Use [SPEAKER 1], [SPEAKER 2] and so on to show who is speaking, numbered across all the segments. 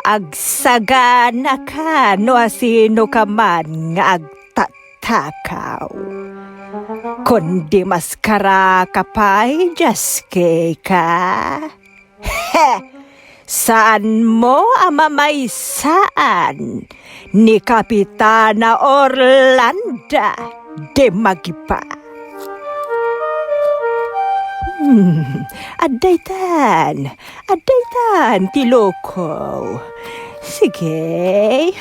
[SPEAKER 1] Agsagana ka no sino ka man nga agtatakaw. Kundi maskara ka pa'y jaske ka. Saan mo amamaysaan ni Kapitana Orlando de Magipa? Adaytan tiloko. Sige,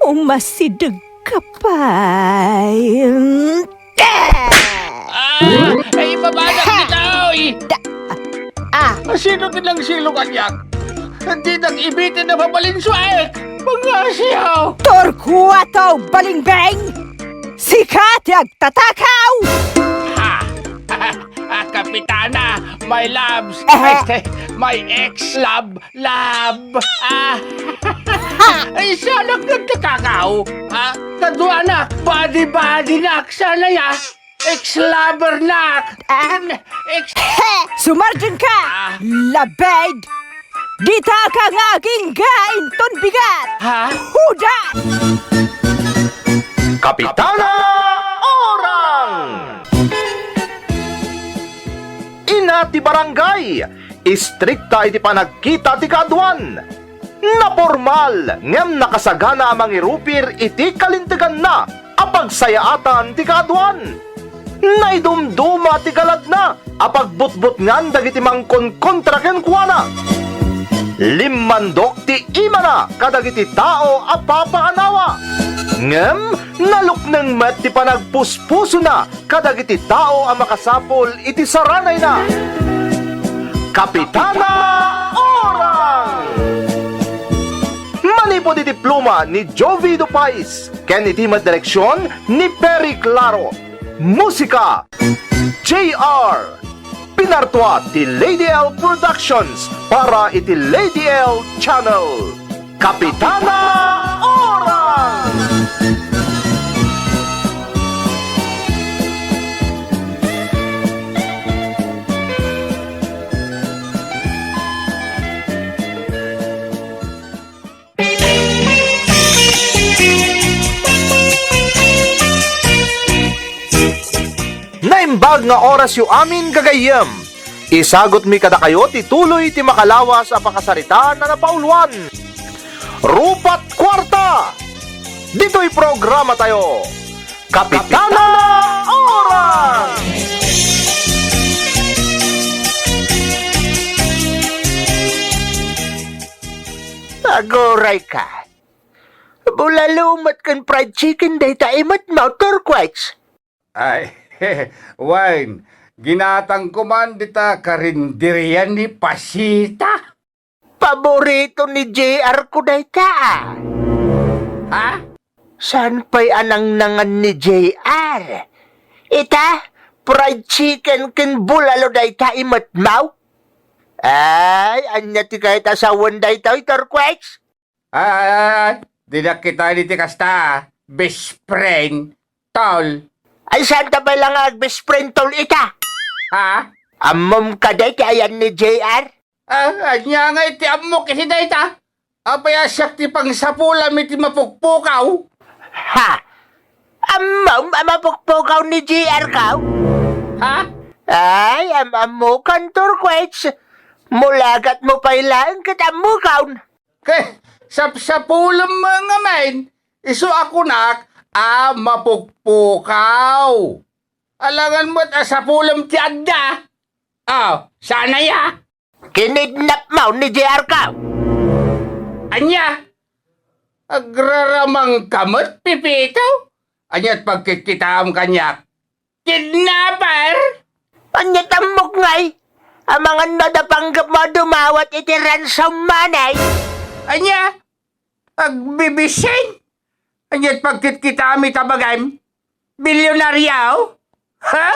[SPEAKER 1] umasidag ka pa'y.
[SPEAKER 2] Ay, babanak kita, oy! Sino nilang silo kanyak? Hindi nang ibitin na mabalinsuek! Mga siyaw!
[SPEAKER 1] Torkuato balingbeng! Sikat agtatakaw!
[SPEAKER 2] Kapitana, my loves, my ex-love. Ay, sana nagtatakaw. Kadwa na, body nak, sana ya. Ex-lover nak.
[SPEAKER 1] Sumarjan ka! Labed! Dita ka ng aking gain ton bigat! Hudat!
[SPEAKER 3] Kapitana Orang! Ina ti barangay, istrikta iti panagkita ti kaadwan. Na formal, ngem nakasagana amang irupir iti kalintigan na apagsayaatan ti kaadwan. Naidumduma ti galad na apagbutbut ngan dagiti mangkon kontra ken kuana. Limandok ti ima na kadagiti tao apapaanawa. Ngem, nalukneng met ti panagpuspuso na kadagiti tao ang makasapol iti saranay na. Kapitana Orang! Manipod iti pluma ni Jovi Dupais, ken iti direksyon ni Perry Claro. Musika, JR. Pinartua ti Lady L Productions para iti Lady L Channel. Kapitana Orang! Naimbag nga oras yu amin gagayem. Isagot mi kada kayo ti tuloy ti makalawas a pakasaritaan na napauluan. Rupat Kwarta! Dito'y programa tayo. Kapitana Orang!
[SPEAKER 4] Agoray ka. Bulalumat kan fried chicken day taimat mo turquoise.
[SPEAKER 2] Ay, wine. Ginatang kuman dita karindirian ni Pasita.
[SPEAKER 4] Paborito ni JR ko day ta.
[SPEAKER 2] Ha?
[SPEAKER 4] San pa'y anang nangan ni JR? Ita, fried chicken kin bulalo day ta imat mo? Ay, anya ti kahit asawan day ta turquoise?
[SPEAKER 2] Ay, di na kita ni kasta. Best friend, tol.
[SPEAKER 4] Ay, saan ba lang ang best friend tol ita?
[SPEAKER 2] Ha?
[SPEAKER 4] Amom ka day kayan ni JR?
[SPEAKER 2] Anya nga iti amok iti dayta. Apaya siyak ti pang sapulam iti mapukpukaw.
[SPEAKER 4] Ha? Amom amapukpukaw ni JR ka?
[SPEAKER 2] Ha?
[SPEAKER 4] Ay, mo kan turquoise. Mulagat mo pa ilang katamukaw.
[SPEAKER 2] Kay, sapulam mga main. Iso ako nak, mapukpukaw. Alangan mo't sapulam ti adda. Sana ya.
[SPEAKER 4] Kinidnap mo ni JR ka?
[SPEAKER 2] Anya? Agraramang kamot, pipitaw? Anya't pagkikitaam kanyak. Kidnapper?
[SPEAKER 4] Anya tamok ngay? Ang mga nadapanggap mo dumawat iti ransom manay?
[SPEAKER 2] Anya? Agbibising? Anya't pagkikitaam itabagay? Bilyonaryaw? Ha?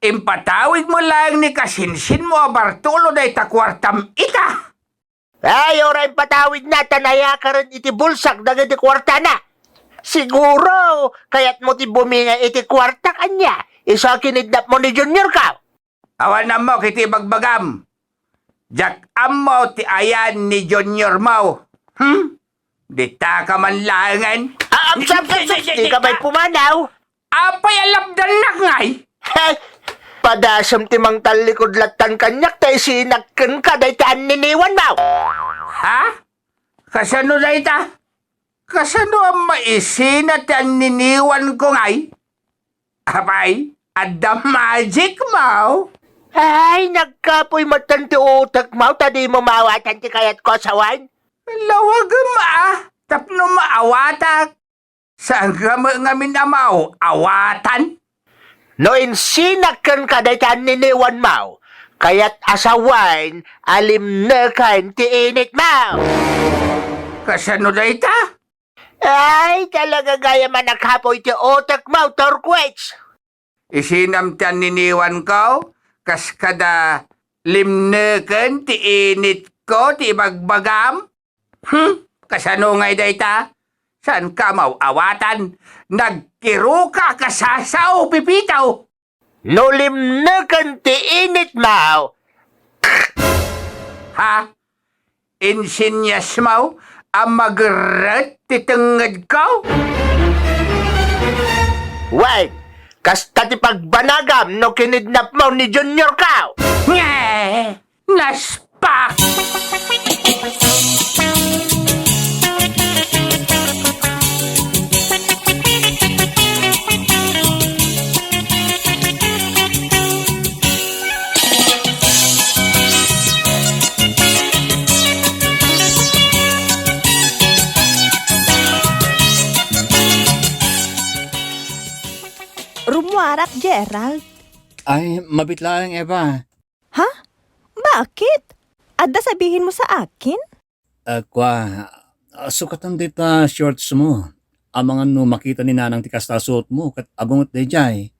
[SPEAKER 2] Impatawid mo lang ni kasinsin mo Bartolo day takwartam ita.
[SPEAKER 4] Ay, oray patawid na tanaya ka rin iti bulsak dagiti kwarta na. Siguro, kaya't mo ti buminga iti kwarta kanya. Isa kinidnap mo ni Junior ka.
[SPEAKER 2] Awan na mo kiti bagbagam. Jak amo ti ayan ni Junior mo. Dita ka man langan.
[SPEAKER 4] Di ka ba'y pumanaw?
[SPEAKER 2] Apay alapdan na ngay.
[SPEAKER 4] Hey, padasam ti mang talikod latan kanyak tayo sinakkan ka dahi taan niniwan mo.
[SPEAKER 2] Ha? Kasano na ita? Kasano ang maisina ti ang niniwan ko ngay? Apay, ada magic mo.
[SPEAKER 4] Ay, nagkapoy matan ti utak mo, tadi mo mawatan ti kayat ko sawan.
[SPEAKER 2] Lawag tapno maawatak. Saan ka ngamin amaw? Awatan?
[SPEAKER 4] No insinakkan ka dahi taan niniwan mo, kayat asawan, alim na kan ti init mo.
[SPEAKER 2] Kasano na ita?
[SPEAKER 4] Ay, talaga gaya man nagkapoy ti utak mo, Torquets.
[SPEAKER 2] Isinam ti ang niniwan ko, kas kada limneken ti init ko, ti bagbagam. Kasano nga ita? Saan ka awatan? Nagkiro ka kasasaw, pipitaw.
[SPEAKER 4] No limnakan ti init mo.
[SPEAKER 2] Ha? Insinyas mo ang magret ti tenged ko?
[SPEAKER 4] Wait, kasta ti pagbanagam no kinidnap mo ni Junior ka.
[SPEAKER 2] Nye! Naspak!
[SPEAKER 1] Rumuarak, Gerald.
[SPEAKER 5] Ay, mabitlaan, Eva.
[SPEAKER 1] Ha? Bakit? Adda sabihin mo sa akin?
[SPEAKER 5] Sukatan dita shorts mo. Ang mga no makita ni nanang tikas na suot mo, kat abungot de jay.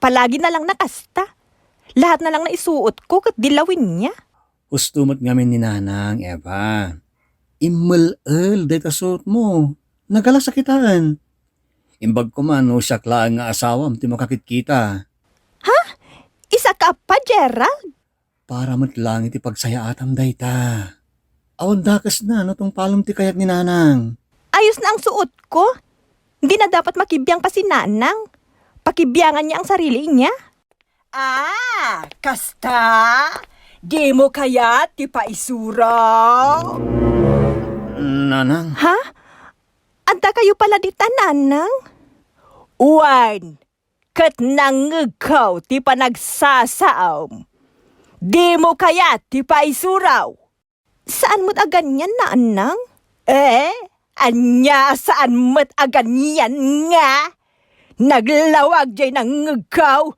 [SPEAKER 1] Palagi na lang nakasta. Lahat na lang na isuot ko kat dilawin niya.
[SPEAKER 5] Kustumot ngamin ni nanang, Eva. Imal-el dita suot mo. Nagala sakitaan. Imbag ko man, o saklaan nga asawam, ti makakit-kita.
[SPEAKER 1] Isa ka pa, Gerald.
[SPEAKER 5] Para matlang iti pagsayaatan dayta. Awan dakas na, no tong palom ti kayat ni nanang.
[SPEAKER 1] Ayos na ang suot ko. Hindi na dapat makibiyang pa si Nanang. Pakibiyangan niya ang sarili niya. Kasta? Di mo kaya ti paisura?
[SPEAKER 5] Nanang?
[SPEAKER 1] Ha? Anta kayo pala dita, Nanang? Uwan, kat nangagaw ti panagsasaam. Di mo kaya ti paisuraw. Saan mo't aganyan, Nanang? Anya saan mo't aganyan nga? Naglawag jay nangagaw.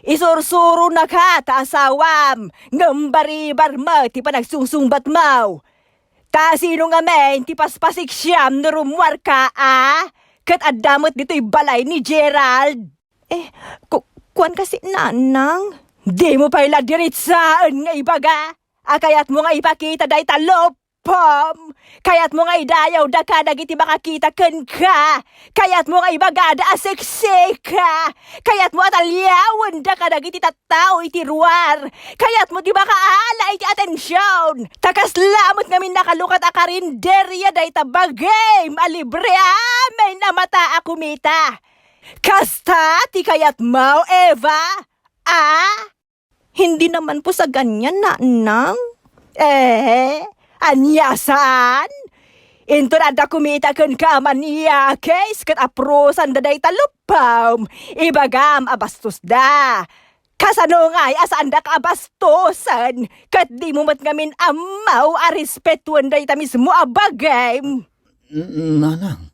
[SPEAKER 1] Isursuro na ka ta asawam. Ngambaribar mo ti panagsungsungbat mo. Ta sino nga men ti paspasik siyam na rumwar ka, Kat adamot dito'y balay ni Gerald. Kuwan kasi Nanang. Di mo pa iladiritsaan nga ibaga. Kayat mo nga ipakita dahi talopom. Kayat mo nga idayaw da ka dagiti makakita ken ka. Kayat mo nga ibaga da asekseka. Kayat mo atalyawan da ka dagiti tattao iti ruwar. Kayat mo di ba kaala iti atensyon. Takas lamot ngamin nakalukat akarinderya dahi tabagay. Malibre may namata akumita. Kasta ti kayat mo, Eva? Hindi naman po sa ganyan, Nanang. Anyasan? Into na da kumita kan kaman niya, case kat aprosan da day talupam. Ibagam abastos da. Kasano nga'y asaan da ka abastosan? Kat di mo mat ngamin amaw arespetuan day ta mismo abagay.
[SPEAKER 5] Nanang?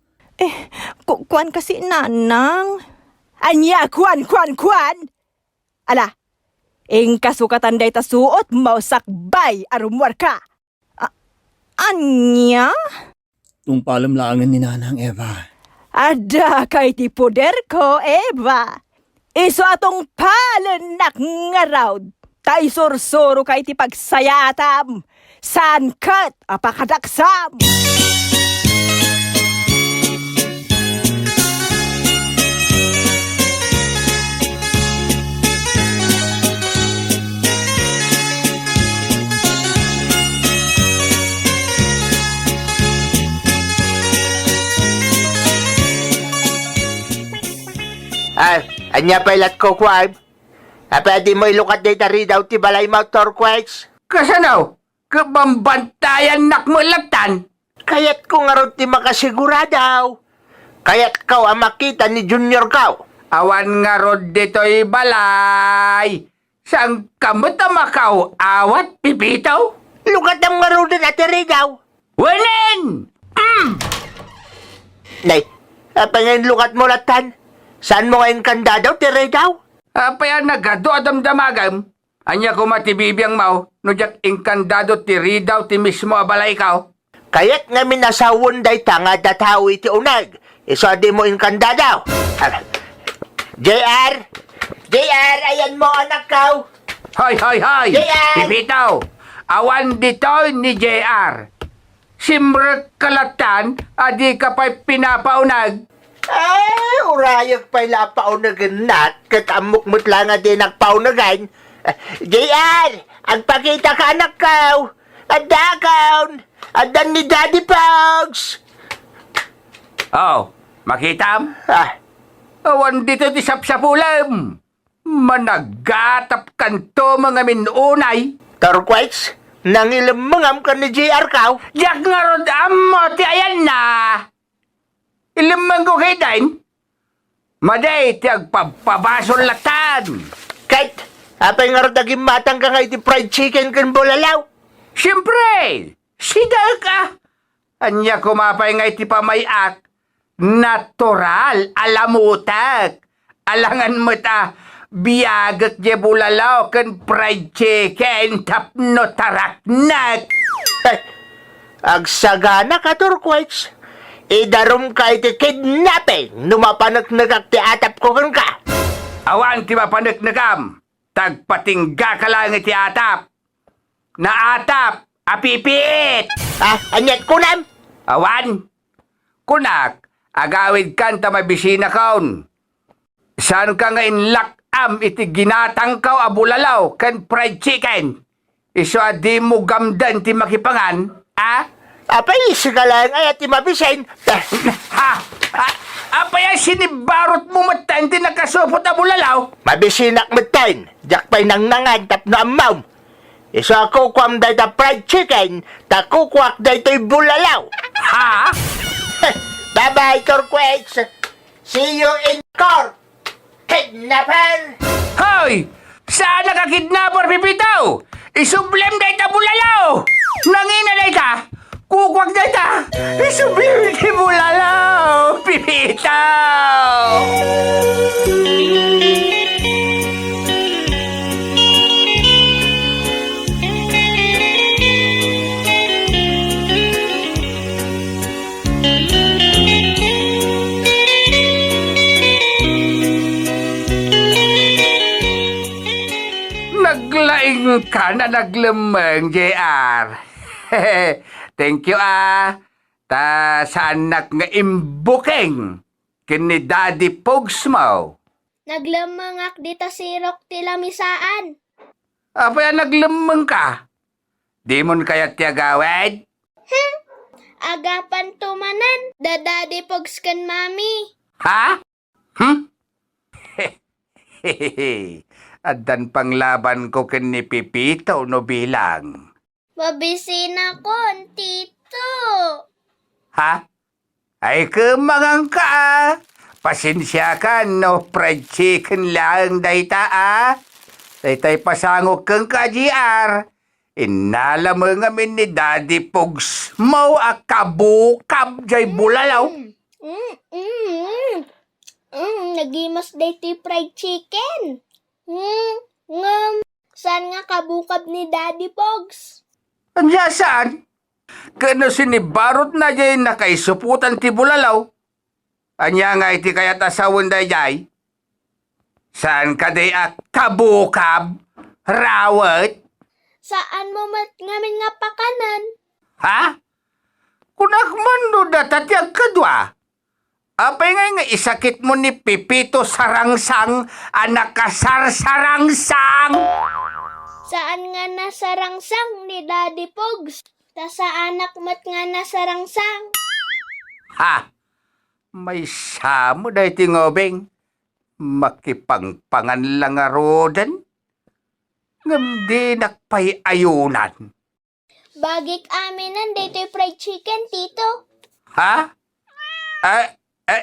[SPEAKER 1] Kuan kasi, Nanang. Anya, kuan. Ala, kasukatan day ta suot, mausakbay, arumwar ka. Anya?
[SPEAKER 5] Tung palamlaangan ni nanang, Eva.
[SPEAKER 1] Ada kay ti poder ko, Eva. Iso atong palanak nga raw. Ta isursuro kay ti pagsayatam. San kat apakadaksam.
[SPEAKER 4] Anya pailat ko, Kwarb. Pwede mo ilukat data ridaw ti balay mo, Turquoise.
[SPEAKER 2] Kasanaw? Kabambantayan nak mo latan.
[SPEAKER 4] Kaya't ko nga ron ti makasiguradaw. Kaya't kau ang makita ni Junior kau.
[SPEAKER 2] Awan nga rod dito'y balay. Sang kamot ang makaw awat pipitaw?
[SPEAKER 4] Lukat ang nga ron din ati ridaw.
[SPEAKER 2] Wanin!
[SPEAKER 4] Nay, ngayon lukat mo latan. Saan mo ngayon kanda daw ti ridaw?
[SPEAKER 2] Apaya nagado adamdamagam. Anya ko matibibiyang mau. No jak inkandado ti ridaw ti mismo abalay kaw.
[SPEAKER 4] Kaya't nga minasawon day tanga dataw iti unag. Iso di mo inkanda daw. JR! JR, ayan mo anak kau.
[SPEAKER 2] Hoy, hoy, hoy!
[SPEAKER 4] JR!
[SPEAKER 2] Pipitaw! Awan dito ni JR. Simrek kalatan, adi ka pa'y pinapaunag.
[SPEAKER 4] Ay, urayag pa'y lapaunagan nat, katamok mo't lang nga din nagpaunagan. JR, ang pakita ka anak kau. Adakaon, adan ni Daddy Pogs.
[SPEAKER 2] Oh, makitam?
[SPEAKER 4] Ah,
[SPEAKER 2] Awan dito ti sapsapulam. Managatap kanto mga minunay.
[SPEAKER 4] Turquoise, nangilamangam ka ni JR kau.
[SPEAKER 2] Jak nga rod amo ti ayan na. Ilamang ko kay Dain. Maday ti agpapabasol latan.
[SPEAKER 4] Kahit, apay nga rin naging matang ka nga iti fried chicken kan bulalaw.
[SPEAKER 2] Siyempre, sida ka. Anya kumapay nga iti pamayak. Natural, alamutak. Alangan mo ta, biyagat je bulalaw kan fried chicken tapno taraknak.
[SPEAKER 4] Agsagana ka, Turquoise. Idarum ka iti kidnapping, numapanak nagakti atap ko kan ka.
[SPEAKER 2] Awan ti mapanagnagam, tagpatingga ka lang iti atap. Na atap, apipit.
[SPEAKER 4] Anyat kunam?
[SPEAKER 2] Awan, kunak, agawid kan ta mabisina kaon. Saan ka nga inlakam iti ginatang kaw abulalaw kan fried chicken? Iso adi mo gamdan ti makipangan,
[SPEAKER 4] Apay, ka lang ay ati mabisin.
[SPEAKER 2] Ha? Apaya sinibarot mo matan ti nakasupot abulalaw?
[SPEAKER 4] Mabisinak matain, jak pa'y nang tap na amaw. Iso ako kwam day ta fried chicken, takukwak day to'y bulalaw.
[SPEAKER 2] Ha?
[SPEAKER 4] Bye-bye, Turquoise. See you in court, kidnapper.
[SPEAKER 2] Hoy! Saan nakakidnapper, Pipitaw? Isublem day ta bulalaw! Nangina day ta! Kukwag day ta! Isublem day bulalaw! Pipitaw! Naglaing ka na naglemeng, JR. Thank you, Ta sa anak nga imbukeng kini Daddy Pogs mo.
[SPEAKER 6] Naglamangak dito si Rock tilamisaan.
[SPEAKER 2] Apa naglemeng ka? Di mon kaya tiyagawid?
[SPEAKER 6] Agapan tumanan, dadadi pogs kan mami.
[SPEAKER 2] Ha? Adan panglaban ko kini Pipito no bilang.
[SPEAKER 6] Mabisina ko, tito.
[SPEAKER 2] Ha? Ay kemangang ka. Pasensya ka no fried chicken lang dayta Daytay pasangok kang ka GR. Inala mo nga min ni Daddy Pogs mo akabukab jay bulalaw.
[SPEAKER 6] Nagimas dito fried chicken. Saan nga kabukab ni Daddy Pogs?
[SPEAKER 2] Anya saan? Kano sinibarot na jay nakaisuputan ti bulalaw. Anya nga iti kayat asawon day jay. Saan ka day kabukab? Rawat?
[SPEAKER 6] Saan mo ngamin nga pakanan?
[SPEAKER 2] Ha? Kunak man no datatiyag kadwa. Apay nga isakit mo ni Pipito sarangsang anak kasar-sarangsang.
[SPEAKER 6] Saan nga nasarangsang ni Daddy Pogs? Ta sa anak mat nga nasarangsang.
[SPEAKER 2] Ha? May samo dahi tingobeng. Makipangpangan lang arodan. Ngam di nakpay ayunan.
[SPEAKER 6] Bagik aminan dito'y fried chicken, tito.
[SPEAKER 2] Ha?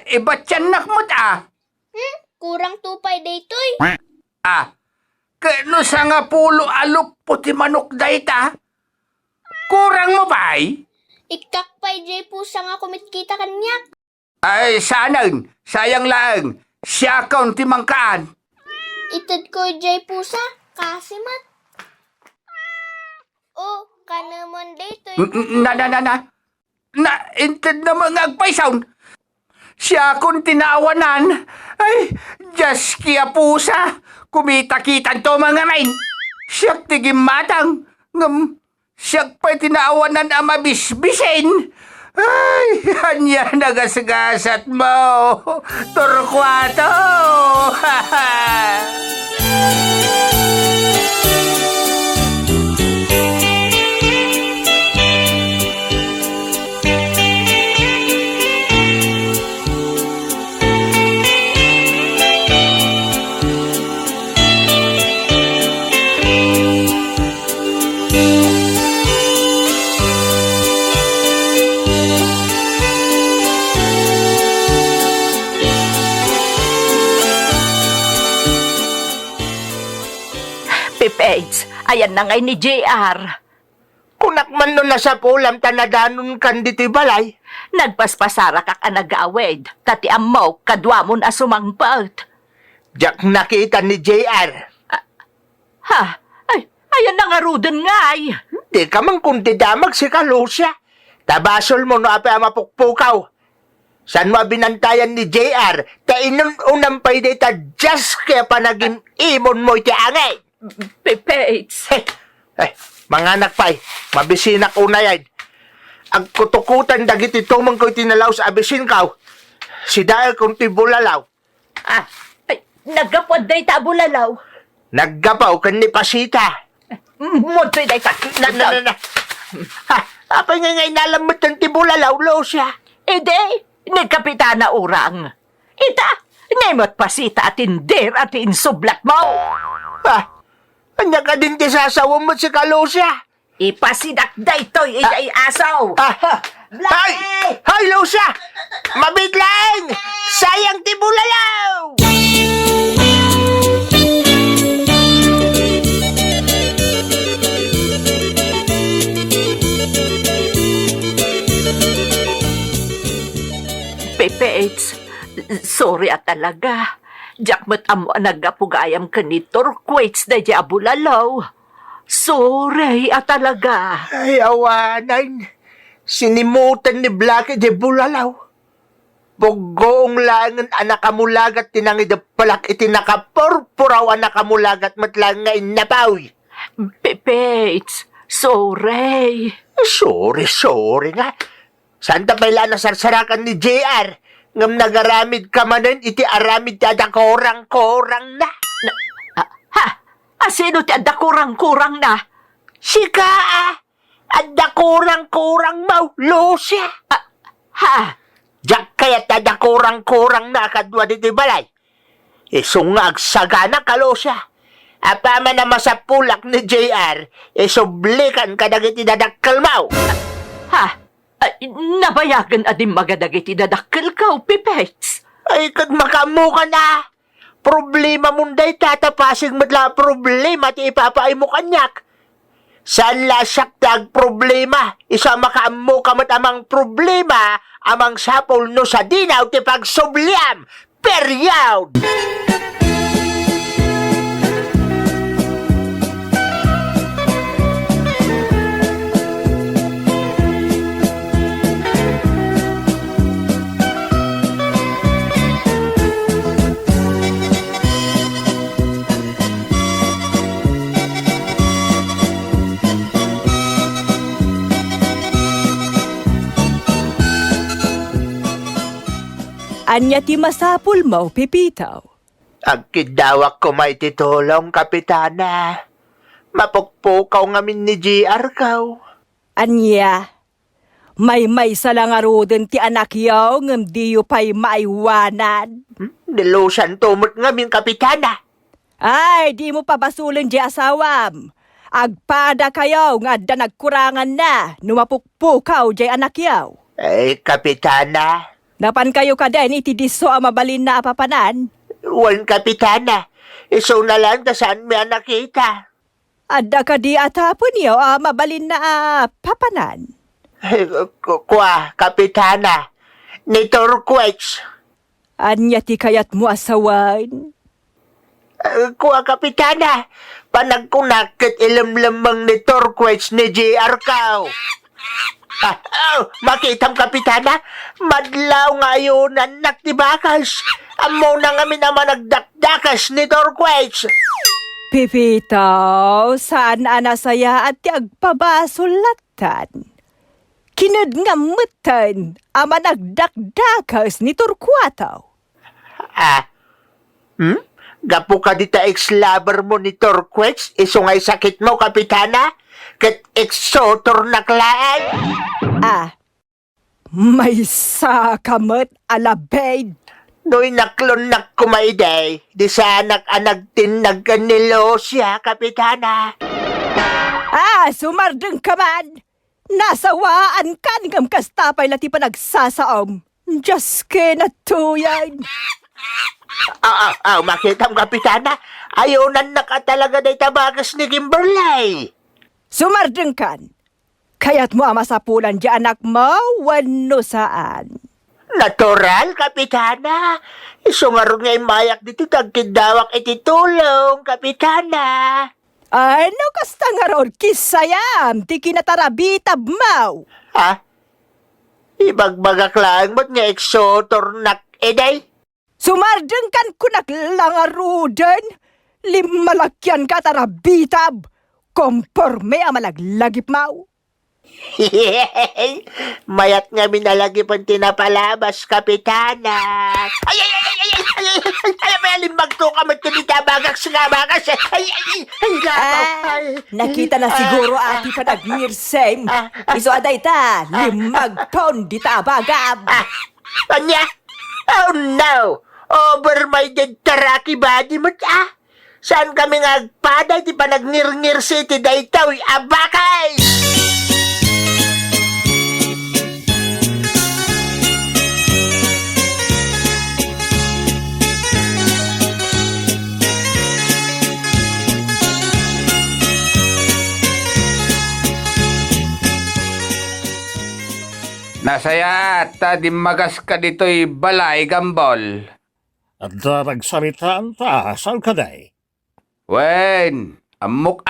[SPEAKER 2] Iba tiyanak mo
[SPEAKER 6] Kurang tupay dito'y.
[SPEAKER 2] Kano sa nga pulo alop puti manok dayta? Kurang mo ba'y?
[SPEAKER 6] Ikakpay jay pusa nga kumit kita kanyak.
[SPEAKER 2] Ay, sanang, sayang lang. Siya kaunti mangkaan.
[SPEAKER 6] Itad ko jay pusa, kasimat. Oh, kanaman dito'y.
[SPEAKER 2] Inted na mga agpaysawn. Siya akong tinawanan. Ay, Diyos kia pusa. Kumita-kitan to mga main. Siyak tigim matang. Siyak pa tinawanan ang mabisbisin. Ay, hanya nagasgasat mo. Turkwato.
[SPEAKER 1] Pipeds, ayan na ngay ni JR.
[SPEAKER 4] Kunak man no na sa pulam tanadanon kan dito'y balay.
[SPEAKER 1] Nagpaspasara kak anag-awed, tati amaw kadwa mon asumangpalt.
[SPEAKER 4] Jak nakita ni JR.
[SPEAKER 1] Ha? Ay, ayan na nga ruden ngay.
[SPEAKER 4] Di ka man kundi damag si Kalusya. Tabasol mo no ape mapukpukaw. San mo binantayan ni JR? Ta inun-unang pa'y dita just kaya pa naging imon mo iti angay.
[SPEAKER 1] Pipeds.
[SPEAKER 4] Mga anak pa'y, mabisinak una yan. Ang kutukutan dagiti tumang ko'y tinalaw sa abisin kaw. Si dahil kung tibulalaw.
[SPEAKER 1] Ay, nagapod day tabulalaw.
[SPEAKER 4] Naggapaw kan ni Pasita.
[SPEAKER 1] Muntoy day ka.
[SPEAKER 4] Na. Apay nga inalamot ng tibulalaw, Losya.
[SPEAKER 1] Ede, nagkapitana urang. Ita, nemot pasita at indir at insublat mo.
[SPEAKER 4] Kanya ka din ti sasawa mo si Kalusya.
[SPEAKER 1] Ipasidak day to'y iday asaw.
[SPEAKER 4] Hay! Hay, Losya! Mabiglang! Sayang tibulalaw!
[SPEAKER 1] Pipeds, sorry at talaga. Jakmat amo nagapugayam ka ni Turquates na diabulalaw. Sorry at talaga.
[SPEAKER 4] Ay, awanan. Sinimutan ni Blackie de Bulalaw. Bugong langan anak amulagat tinangid palak iti nakapurpuraw anak amulagat matlang nga inapaw.
[SPEAKER 1] Pipeds, sorry.
[SPEAKER 4] Sorry nga. Santa baila na sarsarakan ni JR. Ngam nagaramid ka manen iti aramid tada korang-korang na.
[SPEAKER 1] Sino ti adda kurang-kurang na?
[SPEAKER 4] Sika adda korang-korang mau, Losya. Diyak kaya tada korang-korang na kadwa dito balay. Isungag sagana ka, Losya. Apama na masapulak ni JR, isublikan ka dagiti dadakkel mau.
[SPEAKER 1] Nabayagan adim magadagiti dadakkel ka, Pipeds.
[SPEAKER 4] Ay, kag makamu ka na. Problema munday tatapasig madla problema ti ipapaay mo kanyak. Saan lasak dag problema? Isa makaamu ka mat amang problema, amang sapol no sa dinaw ti pagsubliam. Period!
[SPEAKER 1] Anya ti masapul mo, Pipitaw.
[SPEAKER 4] Agkidawak ko may titulong, Kapitana. Mapukpukaw ngamin ni JR kaw.
[SPEAKER 1] Anya, May sa lang arodin ti anak yaw ngem diyo pa'y maiwanan.
[SPEAKER 4] Nilusan tumot ngamin, Kapitana.
[SPEAKER 1] Ay, di mo pabasulin di asawam. Agpada kayo nga da nagkurangan na, numapukpukaw di anak yaw.
[SPEAKER 4] Ay, Kapitana.
[SPEAKER 1] Napan kayo ka din, iti diso ang mabalin na apapanan.
[SPEAKER 4] Wan, Kapitana. Iso na lang ta saan may nakita.
[SPEAKER 1] Adda ka di atapon yaw mabalin na papanan.
[SPEAKER 4] Kwa, Kapitana. Ni Turquoise.
[SPEAKER 1] Anya ti kayat mo asawan?
[SPEAKER 4] Kwa, Kapitana. Panagkunakit ilamlamang ni Turquoise ni JR Kao. Makitam, Kapitana. Madlaw ngayon anak ti Bakas. Amo na ngamin naman nagdakdakas ni Turquoise.
[SPEAKER 1] Pipitaw, saan anasaya at ti agpabasulatan? Kinad nga mutan, ama nagdakdakas ni Turquataw.
[SPEAKER 4] Gapo ka dita ex-lover mo ni Turquoise, iso nga'y sakit mo, Kapitana? Kat ex-sotor naklaan?
[SPEAKER 1] May sakamot alabed.
[SPEAKER 4] No'y naklonak kumaiday, di sa anak-anak tinag kanilo siya, Kapitana.
[SPEAKER 1] Sumardeng ka man. Nasawaan ka ngam kastapay lati pa nagsasaom. Diyos ke natuyan.
[SPEAKER 4] Makita mo, Kapitana. Ayaw na nakatalaga na tabagas ni Kimberly.
[SPEAKER 1] Sumardeng kan. Kaya't mo ama sa pulan di anak mo, wano saan.
[SPEAKER 4] Natural, Kapitana. Iso nga rin nga'y mayak dito tagkidawak iti tulong, Kapitana.
[SPEAKER 1] Ano kasta nga ron, kisayam, ti kinatarabitab mau.
[SPEAKER 4] Ibagbagak lang mo't nga eksotor nak eday.
[SPEAKER 1] Sumardeng kan kunak langaruden. Limalakyan ka tarabitab. Komporme amalaglagip mau.
[SPEAKER 4] Mayat nga minalagi pang tinapalabas, Kapitana. Ay, limbag to ka magkanita bagak sa bagas.
[SPEAKER 1] Nakita na siguro ati pa nagmirsem. Iso aday ta, limagton di ta bagab.
[SPEAKER 4] Anya? Oh no! Over my dead taraki body mo Saan kami ngagpada di pa nagnir-ngir city daytaw abakay?
[SPEAKER 2] Nasaya ta di magas ka dito'y balay, Gambol.
[SPEAKER 5] At daragsaritaan ta, saan ka day?
[SPEAKER 2] Wen, amok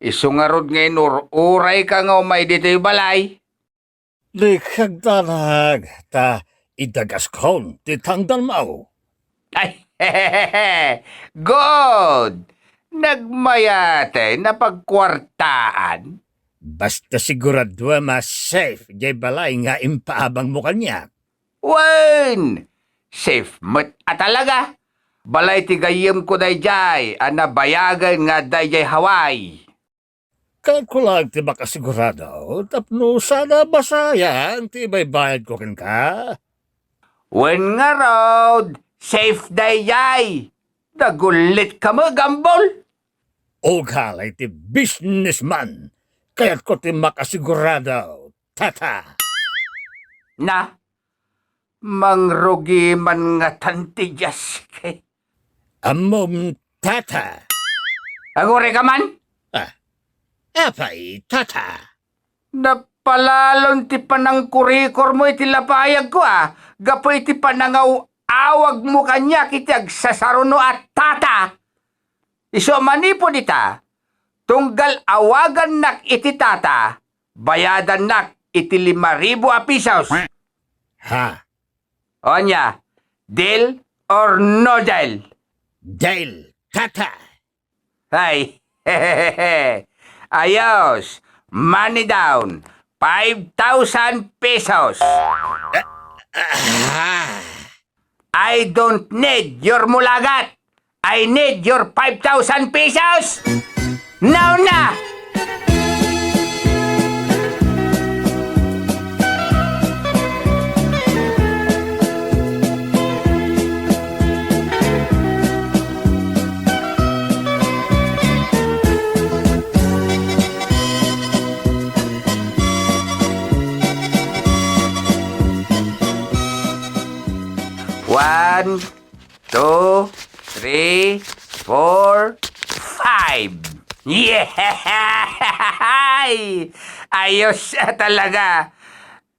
[SPEAKER 2] isungarod ngayon uray ka nga umay dito'y balay.
[SPEAKER 5] Di kagdarag, ta idagas kon, ti tangdal mo.
[SPEAKER 2] Ay, good! Nagmayate na pagkwartaan.
[SPEAKER 5] Basta sigurado mas safe, jay balay nga impaabang mo kanya.
[SPEAKER 2] Wen! Safe mo't talaga. Balay ti gayem ko day jay, anabayagan nga day jay Hawaii.
[SPEAKER 5] Kaya ko lang ti makasigurado, tapno sana basayan, ti baybayad ko kin ka.
[SPEAKER 2] Wen nga road, safe day jay. Nagulit ka mo, Gambol.
[SPEAKER 5] O kalay ti businessman, kaya ko ti makasigurado, tata.
[SPEAKER 2] Na, mangrugi man nga tantijas kay.
[SPEAKER 5] Amom tata.
[SPEAKER 2] Agore ka man?
[SPEAKER 5] Apay, tata.
[SPEAKER 2] Napalalon ti panang kurikor mo iti lapayag ko Gapo iti panangaw awag mo kanya kiti agsasaruno at tata. Iso manipo dita, tunggal awagan nak iti tata, bayadan nak iti 5,000 pesos.
[SPEAKER 5] Ha?
[SPEAKER 2] Onya, deal or no deal?
[SPEAKER 5] Dale, tata.
[SPEAKER 2] Ay, hehehe. Ayos, money down, 5,000 pesos. I don't need your mulagat. I need your 5,000 pesos. Now na! 1, 2, 3, 4, 5. Yeah! Ayos talaga.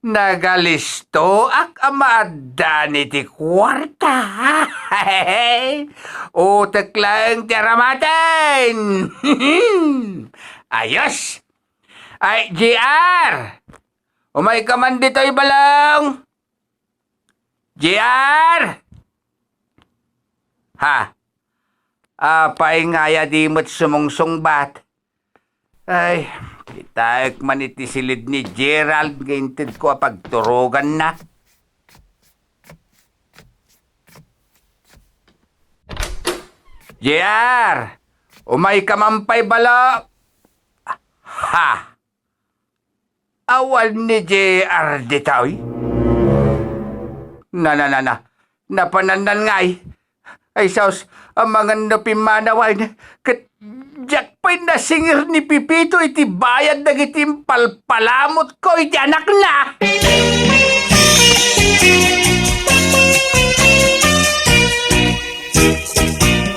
[SPEAKER 2] Nagalisto ak amaadda ni ti kwarta. Utak lang tiyaramatan. Ayos! Ay, JR! Umay ka man dito'y balong! JR! Ha? Apay nga ya di mo't sumungsungbat. Ay, itaek man iti silid ni Gerald gainted ko pagturugan na. JR! Umay ka mampay balok! Ha? Awal ni JR ditaw Napanandan ngay. Ay saus, ang mga napimanaway kat jakpay na singir ni Pipito iti bayad na itim palpalamot ko iti anak na.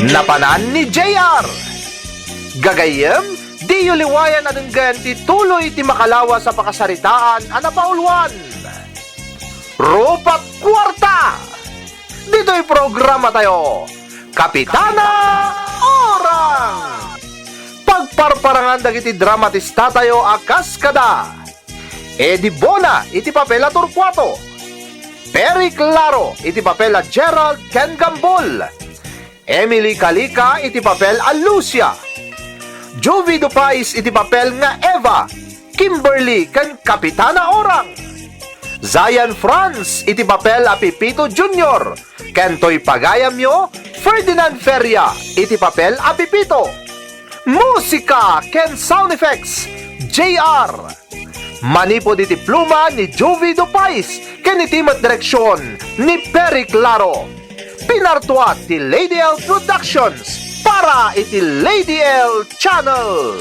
[SPEAKER 3] Napanan ni JR. Gagayem, di yuliwayan na denggan ti tuloy ti makalawa sa pakasaritaan anapaulwan. Rupat Kwarta! Dito'y programa tayo. Kapitana Orang! Pagparparangan dagiti dramatista tayo akas kada. Eddie Bona iti papel a Torquato. Perry Claro iti papel a Gerald Ken Gambol. Emily Calica iti papel a Lucia. Jovi Dupais iti papel nga Eva. Kimberly ken Kapitana Orang. Zayan Franz iti papel a Pipito Jr. Kentoy Pagayamyo, Ferdinand Feria iti papel a Pipito. Musika ken sound effects, JR. Manipod iti pluma ni Jovi Dupais ken iti mat direksyon ni Perry Claro. Pinartuat ti Lady L Productions para iti Lady L Channel.